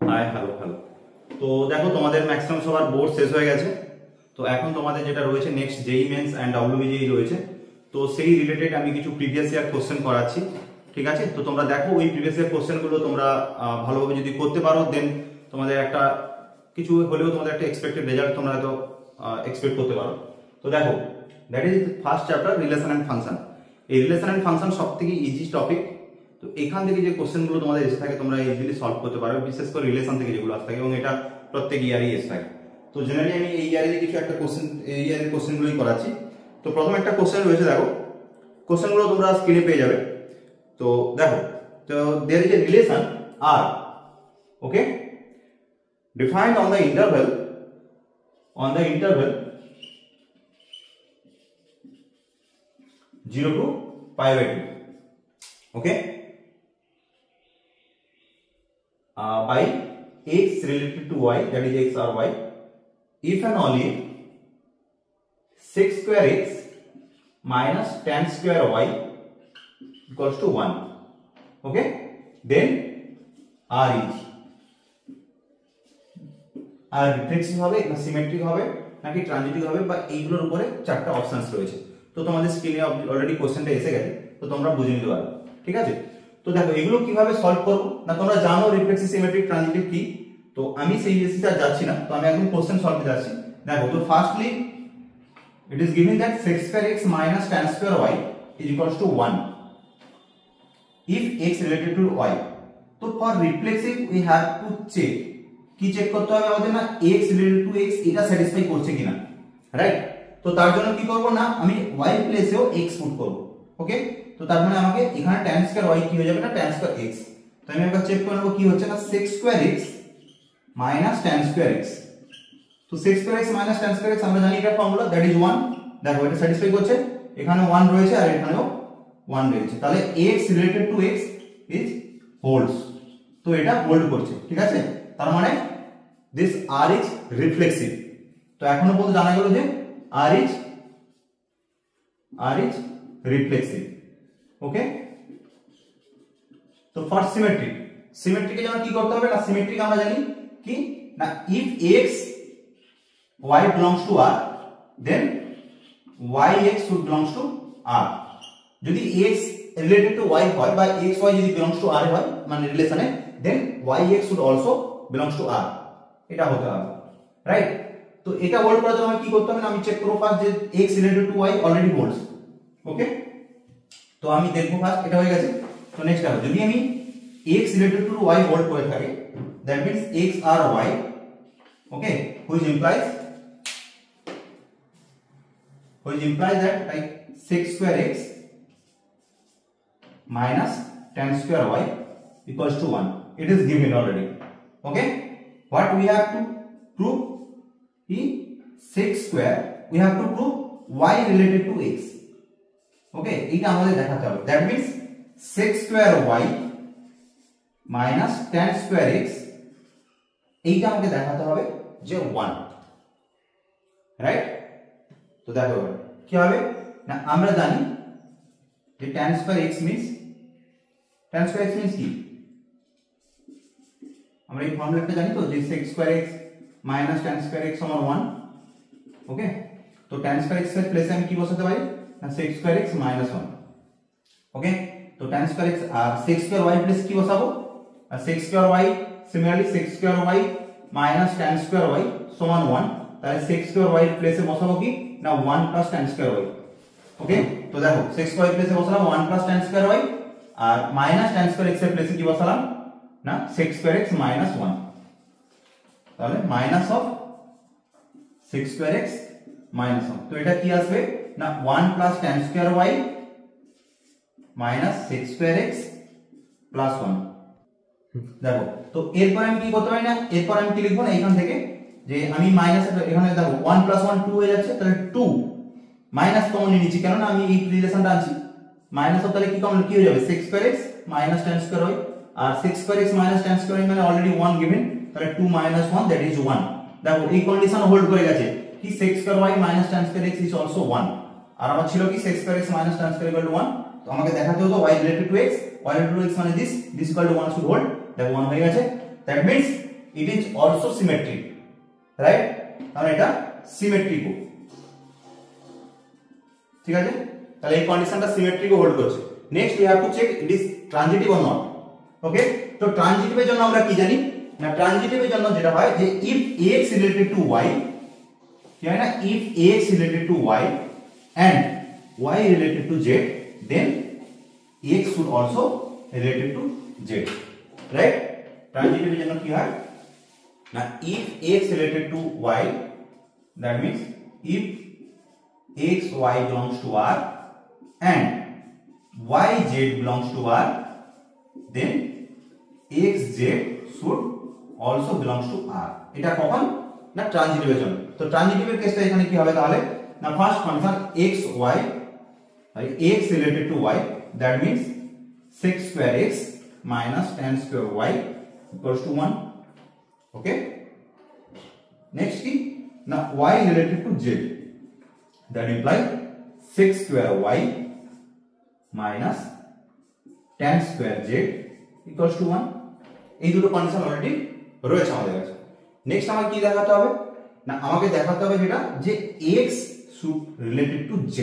Hi hello hello. তো দেখো তোমাদের ম্যাক্সিমাম সবার বোর্ড শেষ হয়ে গেছে। তো এখন তোমাদের যেটা রয়েছে next JEE mains and WBJEE রয়েছে। তো সেই রিলেটেড আমি কিছু প্রিভিয়াস ইয়ার কোশ্চেন করাচ্ছি, ঠিক আছে? তো তোমরা দেখো ওই প্রিভিয়াস ইয়ার কোশ্চেনগুলো তোমরা ভালোভাবে যদি করতে পারো দেন তোমাদের একটা কিছু হলেও তোমাদের একটা এক্সপেক্টেড রেজাল্ট তোমরা হয়তো এক্সপেক্ট করতে পারো। তো দেখো, that is first chapter relation and function. এই রিলেশন এন্ড ফাংশন সবথেকে ইজি টপিক। তো এখান থেকে যে কোশ্চেনগুলো তোমাদের এসে থাকে তোমরা ইজিলি সলভ করতে পারবে, বিশেষ করে রিলেশন থেকে যেগুলো আসে থাকে, এবং এটা প্রত্যেক ইয়ারই এসে থাকে। তো জেনারেলি আমি এই ইয়ারে কিছু একটা কোশ্চেন, এই ইয়ারের কোশ্চেনগুলোই করাচ্ছি। তো প্রথম একটা কোশ্চেন রয়েছে, দেখো কোশ্চেনগুলো তোমরা স্ক্রিনে পেয়ে যাবে। তো দেখো, তো there is a relation R, okay, defined on the interval 0 to pi/2, okay, by x related to y, that is x or y, if and only sec square x minus tan square y equals to 1, okay, then r is আর reflexive হবে না symmetric হবে নাকি transitive হবে, বা এইগুলোর উপরে চারটা অপশনস রয়েছে। তো তোমাদের স্ক্রিনে অলরেডি কোশ্চেনটা এসে গেছে, তো তোমরা বুঝে নিতে পারো, ঠিক আছে? তো দেখো এগুলো কিভাবে সলভ করব, না তোমরা জানো রিফ্লেক্সিভ সিমেট্রিক ট্রানজিটিভ কি। তো আমি সেই বেসিসে যাচ্ছি না, তো আমি একদম কোশ্চেন সলভ করতে যাচ্ছি। দেখো, তো firstly it is given that sec square x minus tan square y is equals to 1 if x related to y. তো for reflexive we have to check, কি চেক করতে হবে আমাদের, না x related to x এটা satisfy করছে কিনা, right? তো তার জন্য কি করব, না আমি y প্লেসেও x পুট করব, ওকে। তো তার মানে আমাকে এখানে tan square y কি হয়ে যাবে, না tan square x। তো আমি একবার চেক করে নেব কি হচ্ছে, না sec square x minus tan square x। তো sec square x minus tan square x আমরা জানি এটা ফর্মুলা, দ্যাট ইজ 1। দেখো এটা স্যাটিসফাই করছে, এখানে 1 রয়েছে আর এখানেও 1 রয়েছে, তাহলে x related to x is holds. তো এটা হোল্ড করছে, ঠিক আছে? তার মানে দিস r ইজ রিফ্লেক্সিভ। তো এখনো পর্যন্ত জানা গেল যে r ইজ রিফ্লেক্সিভ, ওকে। তো ফর সিমেট্রিক, সিমেট্রিকে যেন কি করতে হবে, না সিমেট্রিক আমরা জানি কি, না if x y belongs to r then yx should belongs to r। যদি x related to y হয় বা xy যদি belongs to r হয় মানে রিলেশনে, then yx should also belongs to r, এটা হতে হবে, রাইট? তো এটা হোল্ড করার জন্য কি করতে হবে, না আমি চেক করব ফার্স্ট যে x related to y already holds, okay. তো আমি দেখব ফার্স্ট এটা হয়ে গেছে। তো নেক্সট হবে, যদি আমি x related to y hold করে থাকি, that means x R y, okay, which implies that like sec square x minus tan square y equals to 1. It is given already, okay. What we have to prove is sec square, we have to prove y related to x, okay, এটা আমাদের দেখাতে হবে। that means sec square y minus tan square x, এইটা আমাকে দেখাতে হবে যে 1, right? তো দেখো কি হবে, না আমরা জানি যে tan square x means কি, আমরা এই ফর্মুলাটা জানি তো, যে sec square x minus tan square x সমান 1, ওকে। তো tan square x এর প্লেসে আমি কি বসাতে পারি, না sec square x minus 1, ওকে। তো tan square x আর sec square y প্লেস কি বসাবো, আর sec square y similarly sec square y minus tan square y সমান 1, তাহলে sec square y প্লেসে বসাবো কি, না 1 plus tan square y, ওকে। তো দেখো sec square y প্লেসে বসালাম 1 plus tan square y, আর minus tan square x এর প্লেসে কি বসালাম, না sec square x minus 1, তাহলে minus of sec square x minus 1। তো এটা কি আসবে, না 1 plus tan square y minus sec square x plus 1। দেখো, তো এরপর আমি কি করতে পারি, না এরপর আমি কি লিখবো, না এখান থেকে যে আমি মাইনাস, এখানে দেখো 1 plus 1 2 হয়ে যাচ্ছে, তাহলে 2 মাইনাস কমন নিয়ে নিচ্ছি, কেন না আমি এই রিলেশনটা আনছি মাইনাস, তাহলে কি কমন কি হয়ে যাবে, sec square x minus tan square y, আর sec square x minus tan square y মানে অলরেডি 1 given, তাহলে 2 minus 1 that is 1। দেখো এই কন্ডিশন হোল্ড করে গেছে কি sec square y minus tan square x is also 1, আর আমার ছিল কি sec square x minus tan square equal to 1। তো আমাকে দেখাতে হতো y related to x, y related to x মানে this equal to 1 should hold, দেখো 1 হয়ে গেছে। that means it is also symmetric, right? কারণ এটা সিমেট্রিকও, ঠিক আছে? তাহলে এই কন্ডিশনটা সিমেট্রিকও হোল্ড করছে। Next we have to check it is transitive or not. Okay, তো ট্রানজিটিভের জন্য আমরা কি জানি না, ট্রানজিটিভের জন্য যেটা হয় যে if x related to y, কি হয় না, if x related to y and y related to z, then x should also related to z, right? Transitive এর জন্য কি হয় না, if x related to y, that means if x y belongs to r and y z belongs to r, then x z should also belongs to r. এটা কখন না, transitive এর জন্য। তো ট্রানজিটিভ এর কেসটা এখানে কি হবে তাহলে না, first condition x y, x related to y, that means sec square x minus tan square y equals to 1. Okay, next ki na y related to z, that implies sec square y minus tan square z equals to 1. এই দুটো condition already রয়েছে আমাদের কাছে। Next আমাকে কি দেখাতে হবে না, আমাকে দেখাতে হবে যেটা যে x should related to z,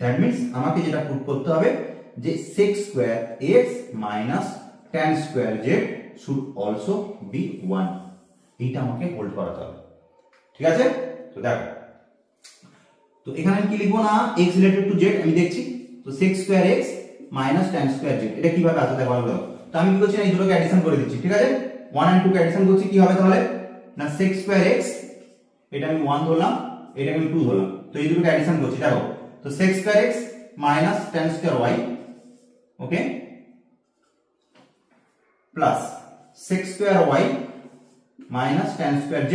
that means আমাকে যেটা প্রুভ করতে হবে যে sec square x minus tan square z should also be 1, এইটা আমাকে হোল্ড করাতে হবে, ঠিক আছে? তো দেখো, তো এখানে আমি কি লিখবো না, x রিলেটেড টু z আমি দেখছি, তো sec square x minus tan square z এটা কিভাবে আসে দেখো ভালো। তো আমি কি করছি না, এই দুটোকে অ্যাডিশন করে দিচ্ছি, ঠিক আছে? 1 and 2 কে অ্যাডিশন করছি, কি হবে তাহলে না, sec square x, এটা আমি 1 ধরলাম, এটা আমি 2 ধরলাম, তো এই দুটোকে অ্যাডিশন করছি, দেখো তো sec square x minus tan square y, okay, plus sec square y minus tan square z,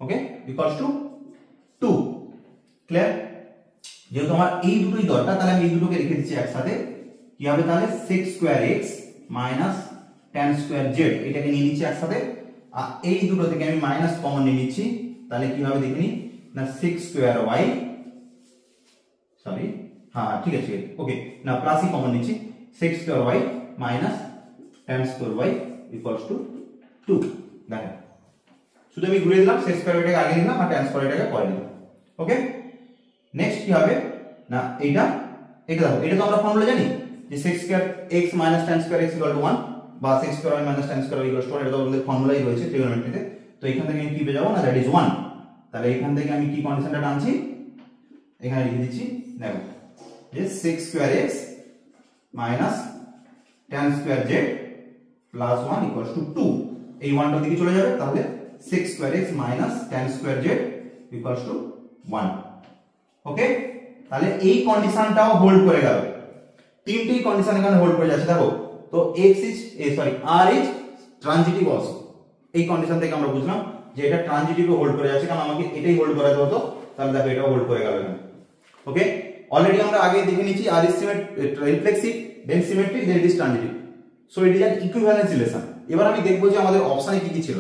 okay, equals to 2। Clear? যেহেতু আমার এই দুটোই দরকার, তাহলে আমি এই দুটোকে রেখে দিচ্ছি একসাথে, কি হবে তাহলে sec square x minus tan square z এটাকে নিয়ে নিচ্ছি একসাথে, আর এই দুটো থেকে আমি মাইনাস কমন নিয়ে নিচ্ছি, তাহলে কি হবে দেখে নি না, sec square y, সরি হ্যাঁ ঠিক আছে ওকে, না প্লাসই কমন নিচ্ছি, sec square y minus tan square y equals to 2। দেখেন শুধু আমি ঘুরে দিলাম, sec square yটাকে আগে নিলাম আর tan square yটাকে পরে নিলাম। ওকে, নেক্সট কি হবে না, এটা দেখো, এটা তো আমরা ফর্মুলা জানি যে sec square x minus tan square x equal to 1 বা sec square y minus tan square y equals to 1, এটা তো আমাদের ফর্মুলাই রয়েছে ট্রিগোনোমেট্রিতে। তো এখান থেকে আমি কি পেয়ে যাব না, দ্যাট ইজ 1। তাহলে এখান থেকে আমি কি কন্ডিশনটা টানছি, এখানে লিখে দিচ্ছি, দেখো যে sec square x minus tan square z plus 1 equals to 2, এই 1 টার দিকে চলে যাবে, তাহলে sec square x minus tan square z equals to 1। ওকে, তাহলে এই কন্ডিশনটাও হোল্ড করে গেল, তিনটি কন্ডিশন এখানে হোল্ড করে যাচ্ছে। দেখো তো x is r is transitive also, এই কন্ডিশন থেকে আমরা বুঝলাম যে এটা ট্রানজিটিভে হোল্ড করে যাচ্ছে, কারণ আমাকে এটাই হোল্ড করাতে হতো, তাহলে দেখো এটাও হোল্ড করে গেল এখানে। ওকে, অলরেডি আমরা আগে দেখে নিয়েছি r is reflexive, then symmetric, then it is transitive, so it is an equivalence relation. এবার আমি দেখব যে আমাদের অপশনে কি কি ছিল।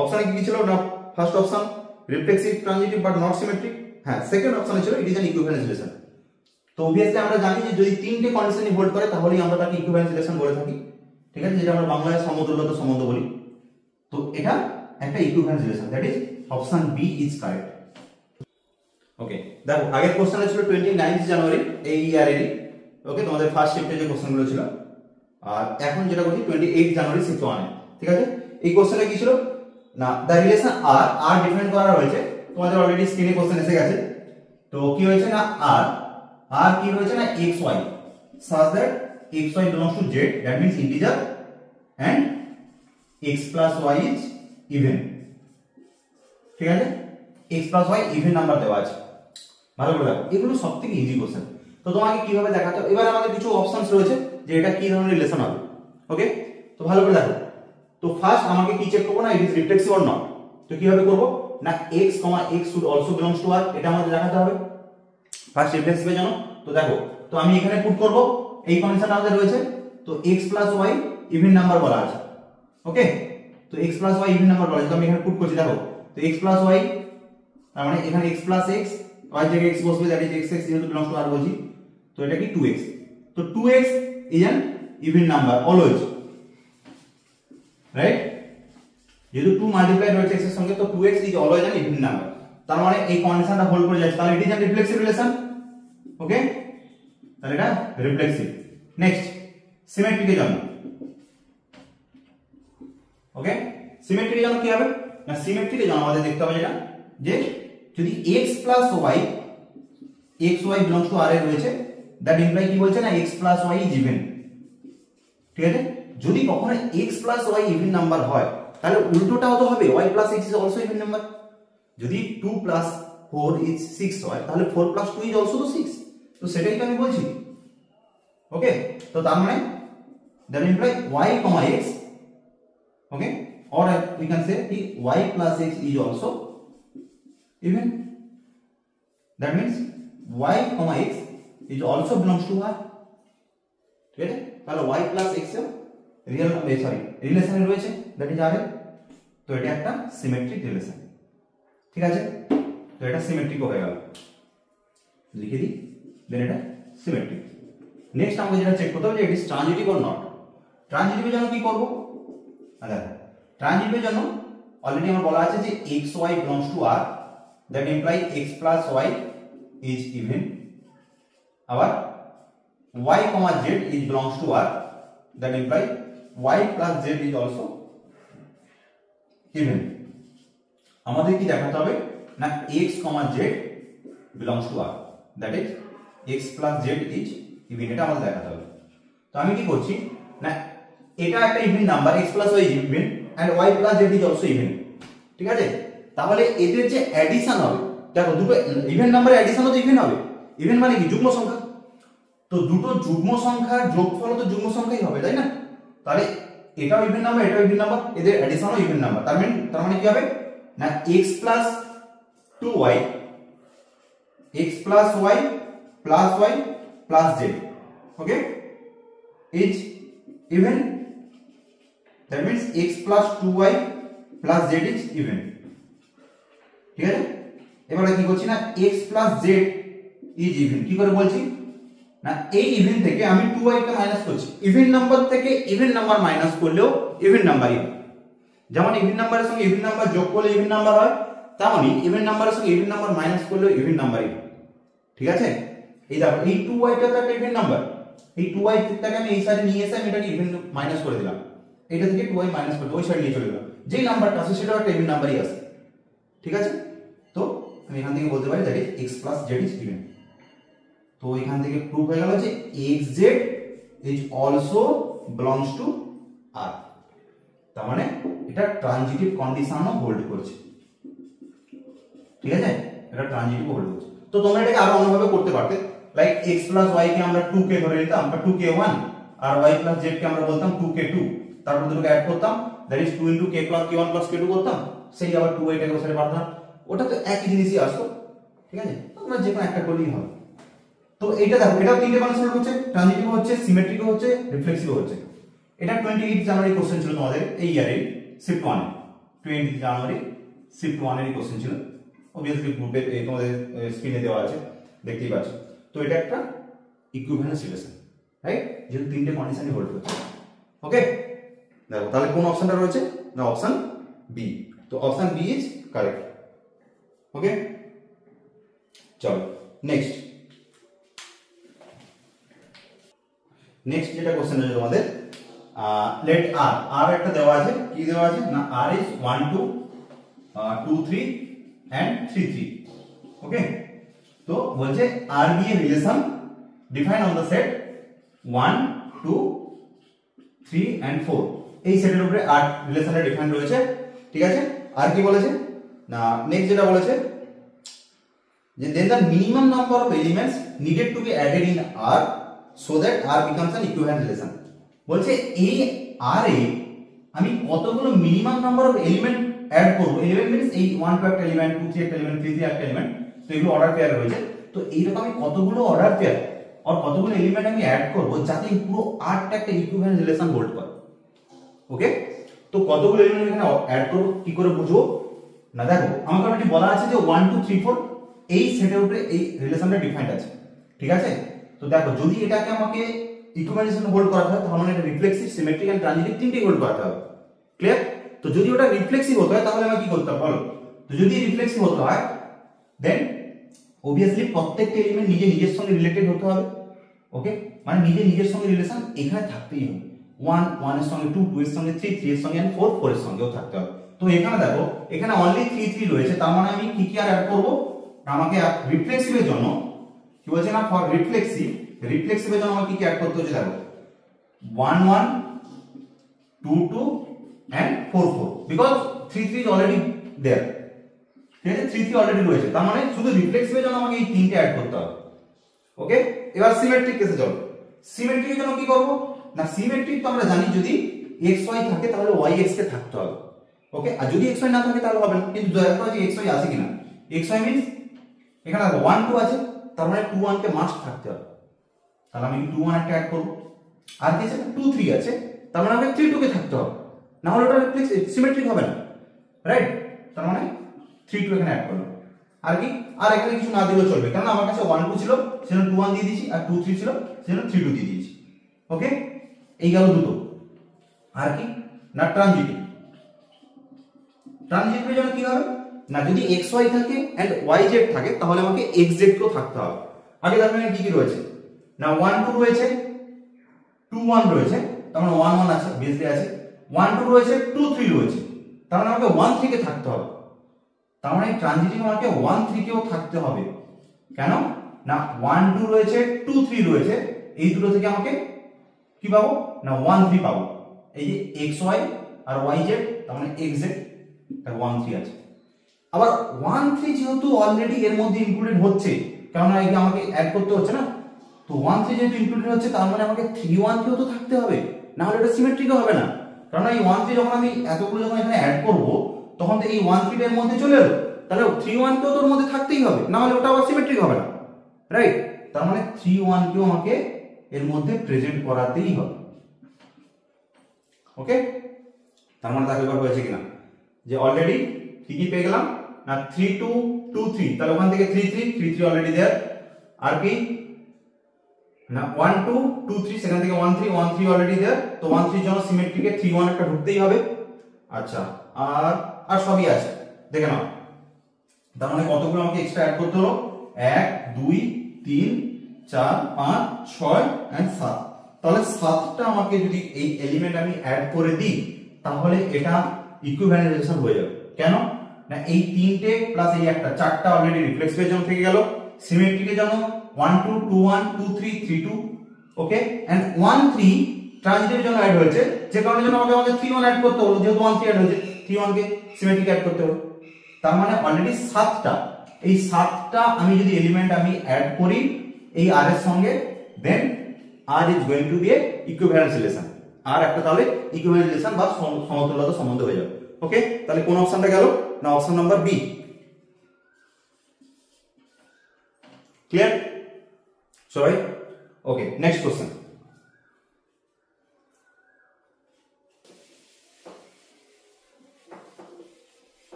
অপশনে কি কি ছিল না, first option reflexive transitive but not symmetric, হ্যাঁ সেকেন্ড অপশনে ছিল ইট ইজ অ্যান ইকুইভ্যালেন্স রিলেশন। তো অবভিয়াসলি আমরা জানি যে যদি তিনটে কন্ডিশনই হোল্ড করে তাহলেই আমরা তাকে ইকুইভ্যালেন্স রিলেশন বলে থাকি, ঠিক আছে, যেটা আমরা বাংলায় সমতুল্যতা সম্বন্ধ বলি। তো এটা একটা equivalence relation, that is option B is correct. Okay, দেখো আগের কোশ্চেনটা ছিল 29 জানুয়ারি এই ইয়ারেরই, ওকে, তোমাদের ফার্স্ট শিফটে যে কোশ্চেনগুলো ছিল, আর এখন যেটা করছি 28 জানুয়ারি শিফট 1 এ, ঠিক আছে। এই কোশ্চেনে কি ছিল না, দ্য রিলেশন আর ডিফাইন করা হয়েছে, তোমাদের অলরেডি স্ক্রিনে কোশ্চেন এসে গেছে। তো কি হয়েছে না, আর কি হয়েছে না, xy such that xy belongs to z, that means integer, and x plus y is even, ঠিক আছে, x plus y even number দেওয়া আছে। ভালো করে দেখো, এগুলো সবথেকে ইজি কোশ্চেন। তো তোমাকে কিভাবে দেখাতে হবে, এবার আমাদের কিছু অপশনস রয়েছে যে এটা কি ধরনের রিলেশন হবে। ওকে, তো ভালো করে দেখো, তো ফার্স্ট আমাকে কি চেক করব না, it is reflexive or not. তো কিভাবে করব না, x, x should also belongs to r, এটা আমাদের দেখাতে হবে ফার্স্ট রিফ্লেক্সিভের জন্য। তো দেখো, তো আমি এখানে পুট করব, এই কন্ডিশনটা আমাদের রয়েছে, তো x plus y even number বলা আছে। ওকে, তো x plus y even number বলা আছে, তো আমি এখানে পুট করছি, দেখো তো x plus y, তার মানে এখানে x plus x, y জায়গায় x বসবে, দ্যাট ইজ x যেহেতু বিলংস টু r বলছি, তো এটা কি 2x। তো 2x is an even number always, right? যেহেতু 2 মাল্টিপ্লাই রয়েছে x এর সঙ্গে, তো 2x is always an even number, তার মানে এই কন্ডিশনটা হোল্ড করে যাচ্ছে, তাহলে it is an reflexive relation. Okay, তাহলে এটা রিফ্লেক্সিভ। নেক্সট সিমেট্রিকের জন্য, ওকে, সিমেট্রিকের জন্য কি হবে না, সিমেট্রিকের জন্য আমাদের দেখতে হবে যেটা, যে যদি x plus y, x y belongs to r এ রয়েছে, দ্যাট ইমপ্লাই কি বলছে না, x plus y is even. ঠিক আছে, যদি কখনো x plus y even number হয়, তাহলে উল্টোটাও তো হবে, y plus x is also even number. যদি 2 প্লাস 4 ইজ 6 হয়, তাহলে 4 প্লাস 2 ইজ অলসো তো 6, তো সেটাই তো আমি বলছি। ওকে, তো তার মানে that imply y, x, okay, or we can say y plus x is also even, that means y, x is also belongs to r। ঠিক আছে, তাহলে y plus x এর রিয়েল রিলেশন রয়েছে, দ্যাট ইজ r এর, তো এটা একটা symmetric relation. ঠিক আছে, তো এটা সিমেট্রিক হয়ে গেল, লিখে দিই, দেন এটা সিমেট্রিক। নেক্সট আমাকে যেটা চেক করতে হবে যে it is transitive or not. ট্রানজিটিভের জন্য কি করব, আচ্ছা ট্রানজিটিভের জন্য অলরেডি আমার বলা আছে যে x y belongs to r, that imply x plus y is even, আবার y z is belongs to r, that imply y plus z is also even। আমাদের কি দেখাতে হবে না, x z belongs to r, that is x plus z is even, এটা আমাদের দেখাতে হবে। তো আমি কি করছি না, এটা একটা even number, x plus y is even and y plus z is also even। ঠিক আছে, তাহলে এদের যে অ্যাডিশন হবে, দেখো দুটো ইভেন নাম্বারের অ্যাডিশন তো ইভেন হবে, ইভেন মানে কি যুগ্ম সংখ্যা, তো দুটো যুগ্ম সংখ্যার যোগফল তো যুগ্ম সংখ্যাই হবে, তাই না? তাহলে এটাও ইভেন নাম্বার, এটাও ইভেন নাম্বার, এদের অ্যাডিশনও ইভেন নাম্বার, তার মানে কি হবে না, x plus 2y, x plus y plus y plus z, okay, is even, that means x plus 2y plus z is even। ঠিক আছে, এবারে কি করছি না, x plus z is even, কি করে বলছি না, এই ইভেন থেকে আমি 2y কে মাইনাস করছি, ইভেন নাম্বার থেকে ইভেন নাম্বার মাইনাস করলেও ইভেন নাম্বারই হয়। যেমন ইভেন নাম্বারের সঙ্গে ইভেন নাম্বার যোগ করলে ইভেন নাম্বার হয়, তেমনি ইভেন নাম্বারের সঙ্গে ইভেন নাম্বার মাইনাস করলেও ইভেন নাম্বারই হয়। ঠিক আছে, এই দেখো এই 2y টা তো একটা ইভেন নাম্বার, এই 2y থেকে আমি এই সাইডে নিয়ে এসে আমি এটাকে ইভেন মাইনাস করে দিলাম, এটা থেকে 2y মাইনাস করে ওই সাইডে নিয়ে চলে গেলাম, যেই নাম্বারটা আছে সেটাও একটা ইভেন নাম্বারই আছে। ঠিক আছে, তো আমি এখান থেকে বলতে পারি that is x plus z is even। তো এখান থেকে প্রুফ হয়ে গেল যে xz is also belongs to r, তার মানে এটা ট্রানজিটিভ কন্ডিশনও হোল্ড করছে। ঠিক আছে, এটা ট্রানজিটিভ হোল্ড করছে। তো তোমরা এটাকে আরো অন্যভাবে করতে পারতে, লাইক x plus y কে আমরা 2k ধরে নিতাম, বা 2k1, আর y plus z কে আমরা বলতাম 2k2, তারপর দুটোকে অ্যাড করতাম, that is 2 into k plus k1 plus k2 করতাম, সেই আবার 2y টাকে ওখানে পাঠাতাম, ওটা তো একই জিনিসই আসতো। ঠিক আছে, তোমরা যে কোনো একটা করলেই হবে। তো এটা দেখো, এটাও তিনটে কন্ডিশন হচ্ছে, ট্রানজিটিভ হচ্ছে, সিমেট্রিক হচ্ছে, রিফ্লেক্সিভ হচ্ছে। এটা 28 জানুয়ারি কোশ্চেন ছিল তোমাদের এই ইয়ারে, শিফট 1 20 জানুয়ারি শিফট 1 এর কোশ্চেন ছিল, অবভিয়াসলি গ্রুপে তোমাদের স্ক্রিনে দেওয়া আছে, দেখতেই পাচ্ছ। তো এটা একটা ইকুইভ্যালেন্স রিলেশন, রাইট, যেহেতু তিনটে কন্ডিশনই হোল্ড করছে। ওকে, দেখো তাহলে কোন অপশনটা রয়েছে না, অপশন বি। তো অপশন বি ইজ কারেক্ট। ওকে, চলো নেক্সট যেটা কোশ্চেন আছে তোমাদের, লেট আর একটা দেওয়া আছে, কি দেওয়া আছে না, r is 1 2 2 3 and 3 3। ওকে, তো বলছে R be a relation defined on the set 1 2 3 and 4, এই সেটের উপরে আর রিলেশনটা ডিফাইন রয়েছে। ঠিক আছে, আর কি বলেছে না, নেক্সট যেটা বলেছে যে then the minimum number of elements needed to be added in R so that R becomes an equivalent relation। বলছে এই R এ আমি কতগুলো minimum number of element add করব, এলিমেন্ট মিন্স এই 1 টু একটা এলিমেন্ট, 2 3 একটা এলিমেন্ট, 3 3 একটা এলিমেন্ট, তো এগুলো অর্ডার পেয়ার রয়েছে। তো এইরকম আমি কতগুলো অর্ডার পেয়ার আর কতগুলো এলিমেন্ট আমি অ্যাড করব যাতে পুরো আরটা একটা ইকুইভ্যালেন্ট রিলেশন হোল্ড করে। ওকে, তো কতগুলো এলিমেন্ট এখানে অ্যাড করব কি করে বুঝবো না, দেখো আমাকে অলরেডি বলা আছে যে 1 2 3 4 এই সেটের উপরে এই রিলেশনটা ডিফাইন্ড আছে। ঠিক আছে, তো দেখো যদি এটাকে আমাকে ইকুইভ্যালেন্স হোল্ড করাতে হয়, তাহলে এটা রিফ্লেক্সিভ, সিমেট্রিক এন্ড ট্রানজিটিভ তিনটেই হোল্ড করাতে হবে। ক্লিয়ার? তো যদি ওটা রিফ্লেক্সিভ হতে হয় তাহলে আমাকে কি করতে হবে বলো? তো যদি রিফ্লেক্সিভ হতে হয় দেন obviously প্রত্যেকটা এলিমেন্ট নিজের সঙ্গে রিলেটেড হতে হবে। ওকে, মানে নিজের সঙ্গে রিলেশন এখানে থাকতেই হবে। 1 1 এর সঙ্গে 2 2 এর সঙ্গে 3 3 এর সঙ্গে এন্ড 4 4 এর সঙ্গেও থাকতে হবে। তো এখানে দেখো এখানে অনলি 3 3 রয়েছে, তার মানে আমি কি আর অ্যাড করব? আমাকে রিফ্লেক্সিভের জন্য কি বলছে না, ফর রিফ্লেক্সিভের জন্য আমাকে কি অ্যাড করতে হচ্ছে দেখো 1 1 2 2 and 4 4 because 3 3 is already there। ঠিক আছে, 3 3 অলরেডি রয়েছে, তার মানে শুধু রিফ্লেক্সিভের জন্য আমাকে এই তিনটে অ্যাড করতে হবে। ওকে, এবার সিমেট্রিক কেসে চলো। সিমেট্রিকের জন্য কি করব না, সিমেট্রিক তো আমরা জানি যদি x y থাকে তাহলে y x কে থাকতে হবে। ওকে, আর যদি x y না থাকে তাহলে হবে না, কিন্তু দেখো যে x y আছে কিনা। x y মিন্স এখানে 1 2 আছে, তার মানে 2 1 কে মাস্ট থাকতে হবে, তাহলে আমি 2 1 একটা অ্যাড করব। আর কি আছে 2 3 আছে, তার মানে আমাকে 3 2 কে থাকতে হবে, না হলে ওটা সিমেট্রিক হবে না, রাইট? তার মানে 3 2 এখানে অ্যাড করলাম। আর কি, আর এখানে কিছু না দিলেও চলবে, কারণ আমার কাছে 1 2 ছিল সেজন্য 2 1 দিয়ে দিয়েছি, আর 2 3 ছিল সেজন্য 3 2 দিয়ে দিয়েছি। ওকে, এই গেল দুটো। আর কি না, ট্রানজিটিভের জন্য কি হবে না, যদি x y থাকে এন্ড y z থাকে তাহলে আমাকে x z কেও থাকতে হবে। আগে দেখো এখানে কি কি রয়েছে না, 1 2 রয়েছে, 2 1 রয়েছে, তার মানে 1 1 আছে বেসে আছে, 1 2 রয়েছে, 2 3 রয়েছে, তার মানে আমাকে 1 3 কে থাকতে হবে। তার মানে ট্রানজিটিভ আমাকে 1 3 কেও থাকতে হবে। কেন না 1 2 রয়েছে, 2 3 রয়েছে, এই দুটো থেকে আমাকে কি পাবো না 1 3 পাবো। এই যে xy আর yz, তার মানে xz তার 1 3 আছে। আবার 1 3 যেহেতু অলরেডি এর মধ্যে ইনক্লুডেড হচ্ছে, কারণ এই যে আমাকে অ্যাড করতে হচ্ছে না, তো 1 3 যেহেতু ইনক্লুডেড হচ্ছে তার মানে আমাকে 3 1 কেও তো থাকতে হবে, না হলে এটা সিমেট্রিক হবে না। কারণ এই 1 3 যখন আমি এতগুলো যখন এখানে অ্যাড করব তখন তো এই 1 3 এর মধ্যে চলে এলো, তাহলে 3 1 কেও তো ওর মধ্যে থাকতেই হবে, না হলে ওটা আবার সিমেট্রিক হবে না, রাইট? তার মানে 3 1 কেও আমাকে এর মধ্যে প্রেজেন্ট করাতেই হবে। ওকে, তার মানে দেখো এবার হয়েছে কিনা যে অলরেডি কি কি পেয়ে গেলাম না 3 2 2 3, তাহলে ওখান থেকে 3 3 3 3 অলরেডি देयर। আর কি না 1 2 2 3, সেখান থেকে 1 3 1 3 অলরেডি देयर। তো 1 3 জন্য সিমেট্রিকে 3 1 একটা ঢুকতেই হবে। আচ্ছা, আর সবই আছে দেখে নাও। তার মানে কতগুলো আমাকে এক্সট্রা অ্যাড করতে হলো 1 2 3 4 5 6 এন্ড 7। তাহলে 7টা আমাকে যদি এই এলিমেন্ট আমি অ্যাড করে দিই তাহলে এটা ইকুইভ্যালেন্ট রিলেশন হয়ে যাবে। কেন না এই তিনটে প্লাস এই একটা, চারটা অলরেডি রিফ্লেক্সিভের জন্য থেকে গেল, সিমেট্রিকের জন্য 1 2 2 1 2 3 3 2। ওকে, এন্ড 1 3 ট্রানজিটিভের জন্য অ্যাড হয়েছে, যে কারণে জন্য আমাকে 3 1 অ্যাড করতে হলো, যেহেতু 1 3 অ্যাড হয়েছে 3 1 কে সিমেট্রিক অ্যাড করতে হলো। তার মানে অলরেডি 7টা, এই 7টা আমি যদি এলিমেন্ট আমি অ্যাড করি এই r এর সঙ্গে, দেন r is going to be a equivalence relation। আর একটা তাহলে ইকুইভ্যালেন্ট রিলেশন বা সমতুল্যতা সম্বন্ধ হয়ে যাবে। ওকে, তাহলে কোন অপশনটা গেল না অপশন নাম্বার বি। ক্লিয়ার সবাই? Okay, next question.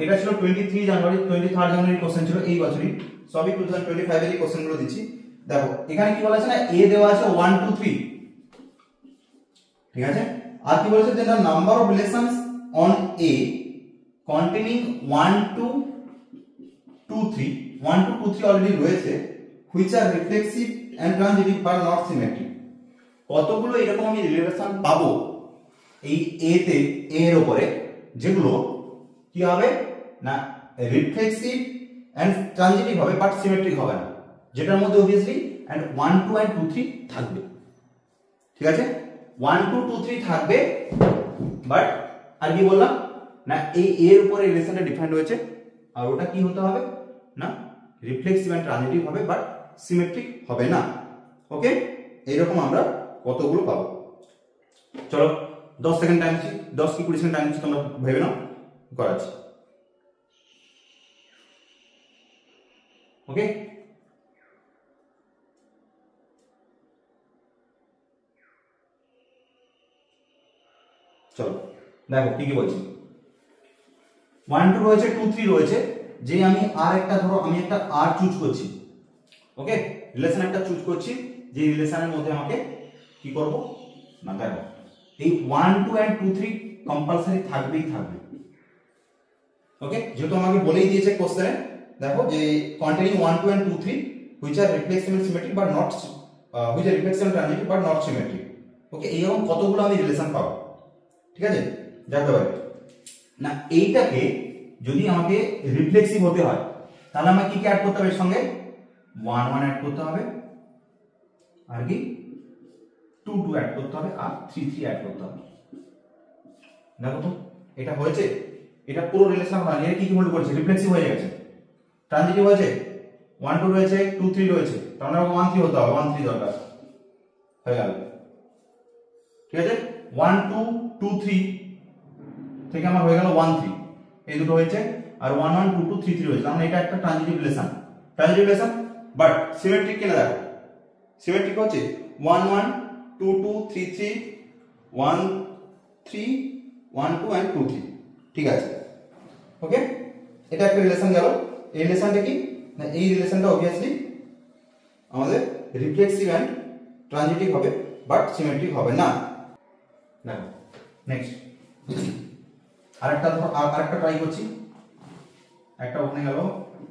এটা ছিল 23 জানুয়ারি 23 জানুয়ারি কোশ্চেন ছিল এই বছরই, সবই 2025 এর কোশ্চেন গুলো দিচ্ছি। দেখো এখানে কি বলা আছে না, a দেওয়া আছে 1 2 3, ঠিক আছে? আর কি বলেছে, then the number of relations on a containing 1 2 2 3 1 2 2 3 already রয়েছে, which are reflexive and transitive but not symmetric। কতগুলো এরকম আমি রিলেশন পাবো এই a তে, a এর উপরে, যেগুলো কি হবে না রিফ্লেক্সিভ এন্ড ট্রানজিটিভ হবে বাট সিমেট্রিক হবে না, যেটার মধ্যে obviously and 1 2 and 2 3 থাকবে। ঠিক আছে, 1 2 2 3 থাকবে, বাট আর কি বললাম না এই এর উপরে রিলেশনটা ডিফাইন্ড হয়েছে, আর ওটা কি হতে হবে না রিফ্লেক্সিভ এন্ড ট্রানজিটিভ হবে বাট সিমেট্রিক হবে না। ওকে, এইরকম আমরা কতগুলো পাবো। চলো 10 সেকেন্ড টাইম দিচ্ছি, 10 কি 20 সেকেন্ড টাইম দিচ্ছি, তোমরা ভেবে নাও, করাচ্ছি। ওকে, চলো দেখো কি কি বলছি। 1 2 রয়েছে, 2 3 রয়েছে, যে আমি আর একটা ধরো আমি একটা আর চুজ করছি। ওকে, রিলেশন একটা চুজ করছি, যে রিলেশনের মধ্যে আমাকে কি করব না দেখো এই 1 2 and 2 3 কম্পালসরি থাকবেই থাকবে। ওকে, যেহেতু আমাকে বলেই দিয়েছে কোশ্চেনে, দেখো যে containing 1 2 and 2 3 which are reflexive and symmetric but not which are reflexive and transitive but not symmetric। ওকে, এইরকম কতগুলো আমি রিলেশন পাবো, ঠিক আছে, জানতে পারি না। এইটাকে যদি আমাকে রিফ্লেক্সিভ হতে হয় তাহলে আমাকে কি কি অ্যাড করতে হবে, এর সঙ্গে 1 1 অ্যাড করতে হবে, আর কি 2 2 অ্যাড করতে হবে, আর 3 3 অ্যাড করতে হবে। দেখো তো এটা হয়েছে, এটা পুরো রিলেশন মানে এর কি কি হোল্ড করছে, রিফ্লেক্সিভ হয়ে গেছে, ট্রানজিটিভ হয়েছে, 1 2 রয়েছে, 2 3 রয়েছে, তার মানে 1 3 হতে হবে, 1 3 দরকার হয়ে গেল, ঠিক আছে। 1 2 2 3 থেকে আমার হয়ে গেল 1 3, এই দুটো হয়েছে, আর 1 1 2 2 3 3 হয়েছে, তার মানে এটা একটা ট্রানজিটিভ রিলেশন, বাট সিমেট্রিক কিনা দেখো, সিমেট্রিক হচ্ছে 1 1 2 2 3 3 1 3 1 2 and 2 3, ঠিক আছে। ওকে, এটা একটা রিলেশন গেল। এই রিলেশনটা কি না, এই রিলেশনটা অবভিয়াসলি আমাদের রিফ্লেক্সিভ এন্ড ট্রানজিটিভ হবে, বাট সিমেট্রিক হবে না। দেখো নেক্সট আরেকটা ট্রাই করছি, একটা ওখানে গেল,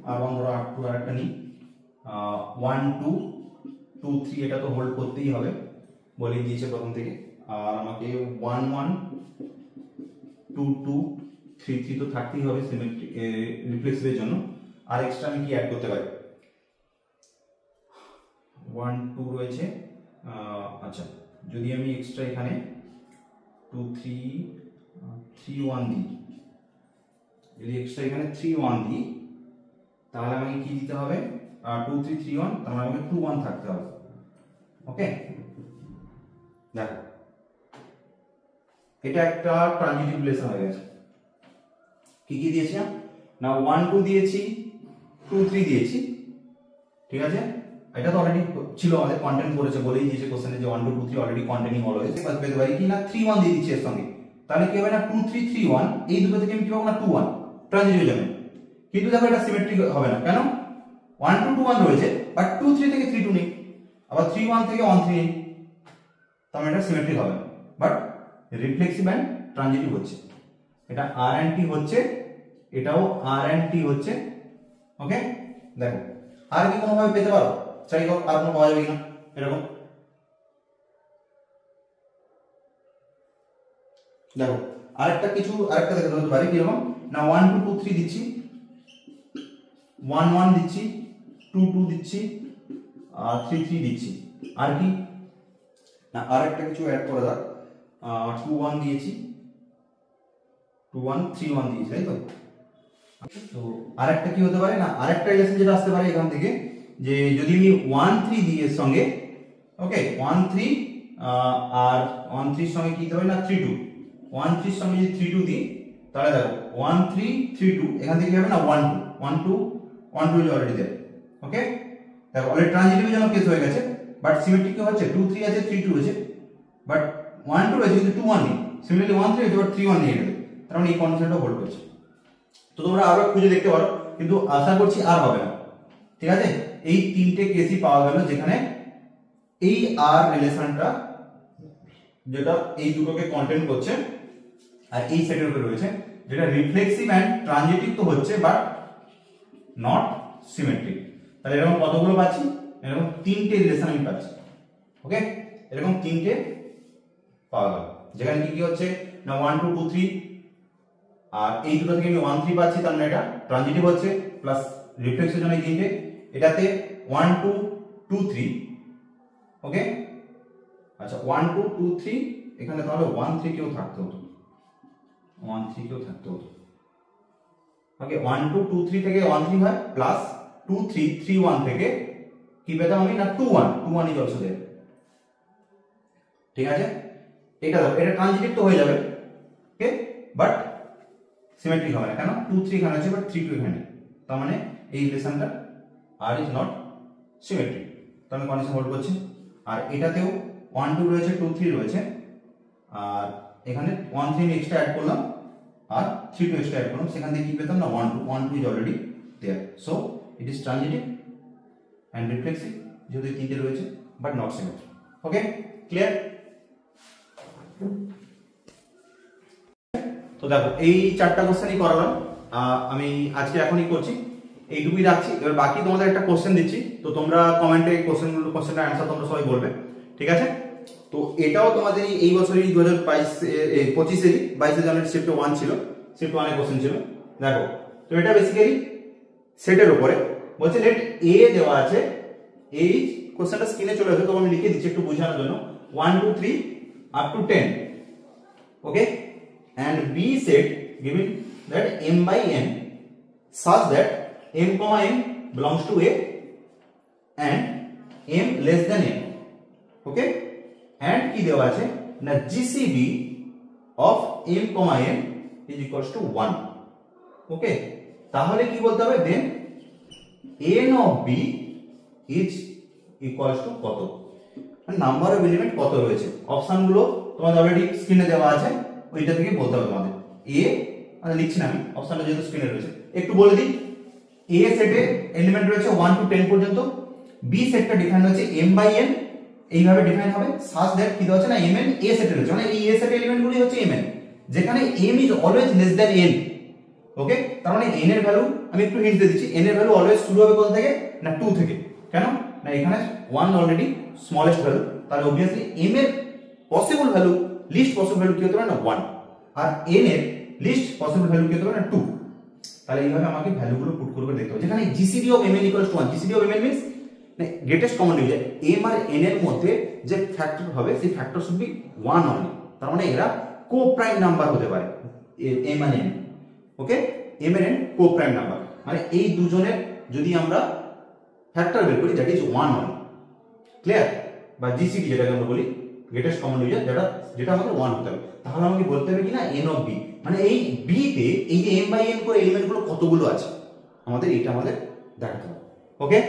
আর 1 ধরো 8 2 আরেকটা নি, 1 2 2 3 এটা তো হোল্ড করতেই হবে, বলেই দিয়েছে প্রথম থেকে, আর আমাকে 1 1 2 2 3 3 তো থাকতেই হবে সিমেট্রিক রিফ্লেক্সিভের জন্য। আর এক্সট্রা আমি কি অ্যাড করতে পারি, 1 2 রয়েছে, আচ্ছা যদি আমি এক্সট্রা এখানে 2 3 3 1 দিই, যদি এক্সট্রা এখানে 3 1 দিই তাহলে আমাকে কি দিতে হবে, 2 3 3 1, তার মানে আমাকে 2 1 থাকতে হবে। ওকে, দেখো এটা একটা ট্রানজিটিভ রিলেশন হয়ে গেছে। কি কি দিয়েছি না, 1 2 দিয়েছি, 2 3 দিয়েছি, ঠিক আছে। এটা তো অলরেডি ছিল, আমাদের কন্টেন্ট করেছে, বলেই দিয়েছে কোশ্চেনে যে 1 2 2 3 অলরেডি কন্টেনিং অলওয়েজ, বাস পেতে পারি কি না 3 1 দিয়ে দিচ্ছি এর সঙ্গে, তাহলে কি হবে না 2 3 3 1, এই দুটো থেকে আমি কি পাবো না 2 1 ট্রানজিটিভ হয়ে যাবে। কিন্তু দেখো এটা সিমেট্রিক হবে না, কেন, 1 2 2 1 রয়েছে, বাট 2 3 থেকে 3 2 নেই, আবার 3 1 থেকে 1 3 নেই, তার মানে এটা সিমেট্রিক হবে না, বাট রিফ্লেক্সিভ এন্ড ট্রানজিটিভ হচ্ছে। এটা আর এন্ড টি হচ্ছে, এটাও আর এন্ড টি হচ্ছে। ওকে, দেখো আর কি কোনোভাবে পেতে পারো, চাই হোক আর কোনো পাওয়া যাবে কিনা এরকম। দেখো আরেকটা দেখে ধরতে পারি কিরকম না, 1 2 2 3 দিচ্ছি, 1 1 দিচ্ছি, 2 2 দিচ্ছি, আর 3 3 দিচ্ছি, আর কি না আরেকটা কিছু অ্যাড করে দাও, 2 1 দিয়েছি, 2 1 3 1 দিয়েছি, তাই তো। তো আরেকটা কি হতে পারে না, আরেকটা রিলেশন যেটা আসতে পারে এখান থেকে, যে যদি আমি 1 3 দিই এর সঙ্গে, ওকে 1 3 আর 1 3 এর সঙ্গে কি দিতে পারি না 3 2, 1 3 এর সঙ্গে যদি 3 2 দিই তাহলে দেখো 1 3 3 2, এখান থেকে কি হবে না 1 2 1 2 1 2 ইজ অলরেডি देयर। ওকে, দেখো অলরেডি ট্রানজিটিভ জন্য কেস হয়ে গেছে, বাট সিমেট্রিক কি হচ্ছে 2 3 আছে 3 2 আছে, বাট 1 2 আছে কিন্তু 2 1 নেই, সিমিলারলি 1 3 আছে বাট 3 1 নেই, এটা তার মানে এই কন্ডিশনটা হোল্ড করছে। তো তোমরা আরো খুঁজে দেখতে পারো, কিন্তু আশা করছি আর হবে না, ঠিক আছে। এই তিনটে কেসই পাওয়া গেল যেখানে এই আর রিলেশনটা যেটা এই দুটোকে কন্টেইন করছে, আর এই সেটের উপরে রয়েছে, যেটা রিফ্লেক্সিভ এন্ড ট্রানজিটিভ তো হচ্ছে বাট নট সিমেট্রিক। তাহলে এরকম কতগুলো পাচ্ছি, এরকম তিনটে রিলেশন আমি পাচ্ছি। ওকে, এরকম তিনটে পাওয়া গেল, যেখানে কি কি হচ্ছে না 1 2 2 3, আর এই দুটো থেকে আমি 1 3 পাচ্ছি, তার মানে এটা ট্রানজিটিভ হচ্ছে, প্লাস রিফ্লেক্সের জন্য এই তিনটে, এটাতে 1 2 2 3। ওকে, আচ্ছা 1 2 2 3, এখানে তাহলে 1 3 কেও থাকতে হতো, 1 3 কেও থাকতে হতো। ওকে, 1 2 2 3 থেকে 1 3 হয়, প্লাস 2 3 3 1 থেকে কি পেতাম আমি না 2 1 2 1 ইজ অলসো देयर, ঠিক আছে। এটা দেখো এটা ট্রানজিটিভ তো হয়ে যাবে, ওকে, বাট সিমেট্রিক হবে না, কেন 2 3 এখানে আছে বাট 3 2 এখানে, তার মানে এই রিলেশনটা আর ইজ নট সিমেট্রিক, তার মানে কন্ডিশন হোল্ড করছে। আর এটাতেও 1 2 রয়েছে 2 3 রয়েছে, আর এখানে 1 3 এক্সট্রা অ্যাড করলাম আর 3 2 এক্সট্রা অ্যাড করলাম, সেখান থেকে কি পেতাম না 1 2 1 2 is already there, so it is transitive and reflexive, যেহেতু তিনটে রয়েছে but not symmetric. Okay, clear. তো দেখো এই চারটা কোশ্চেনই করালাম, আমি আজকে এখনই করছি, এইটুকুই রাখছি। এবার বাকি তোমাদের একটা কোশ্চেন দিচ্ছি, তো তোমরা কমেন্টে কোশ্চেনটা অ্যান্সার তোমরা সবাই বলবে, ঠিক আছে? তো এটাও তোমাদের এই বছরই 2025 22 জানুয়ারি শিফট 1 ছিল, শিফট 1 এর কোশ্চেন ছিল। দেখো তো এটা বেসিক্যালি সেটের উপরে বলছে লেট এ দেওয়া আছে, এই কোশ্চেনটা স্ক্রিনে চলে আসবে, তো আমি লিখে দিচ্ছি একটু বোঝানোর জন্য, 1 2 3 up to 10, okay, and B set given that m by n such that m comma n belongs to A and m less than n, okay, and কি দেওয়া আছে না GCB of m comma n is equals to 1, okay, তাহলে কি বলতে হবে দেন n of B is equals to কত, number of element কত রয়েছে। অপশনগুলো তোমাদের অলরেডি স্ক্রিনে দেওয়া আছে, ওইটা থেকে বলতে হবে তোমাদের। এ মানে লিখছি না আমি, অপশনটা যেহেতু স্ক্রিনে রয়েছে একটু বলে দিই। এ সেটে এলিমেন্ট রয়েছে 1 to 10 পর্যন্ত, বি সেটটা ডিফাইন হচ্ছে m বাই n, এইভাবে ডিফাইন হবে সাজ দ্যাট কি দেওয়া আছে না mn এ সেটে রয়েছে, মানে এই এ সেটের এলিমেন্টগুলি হচ্ছে mn, যেখানে m is always less than n, ওকে, তার মানে n এর ভ্যালু আমি একটু হিন্ট দিয়ে দিচ্ছি, n এর ভ্যালু অলওয়েজ শুরু হবে কোথা থেকে না 2 থেকে, কেন না এখানে 1 অলরেডি স্মলেস্ট ভ্যালু, তাহলে অবভিয়াসলি m এর possible value list possible value কি হতে পারে না 1, আর n এর লিস্ট পসিবল ভ্যালু কি হতে পারে না 2, তাহলে এইভাবে আমাকে ভ্যালুগুলো পুট করে দেখতে হবে। যেখানে GCD of mn equals to 1, GCD of mn means greatest common division, m আর n এর মধ্যে যে ফ্যাক্টর হবে সেই ফ্যাক্টর শুড বি 1 অনলি, তার মানে এরা কো প্রাইম নাম্বার হতে পারে m আর n, ওকে, m আর n কো প্রাইম নাম্বার, মানে এই দুজনের যদি আমরা ফ্যাক্টর বের করি দ্যাট ইজ 1 অনলি, ক্লিয়ার, বা GCD যেটাকে আমরা বলি গ্রেটেস্ট কমন ডিভিজন, যেটা আমাদের 1 হতে হবে, তাহলে আমাকে বলতে হবে কি না n অফ b, মানে এই b তে এই যে m বাই n করে এলিমেন্টগুলো কতগুলো আছে আমাদের দেখাতে হবে, ওকে।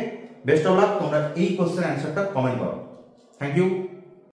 বেস্ট অফ লাক, তোমরা এই কোশ্চেন অ্যানসারটা কমেন্ট করো, থ্যাংক ইউ।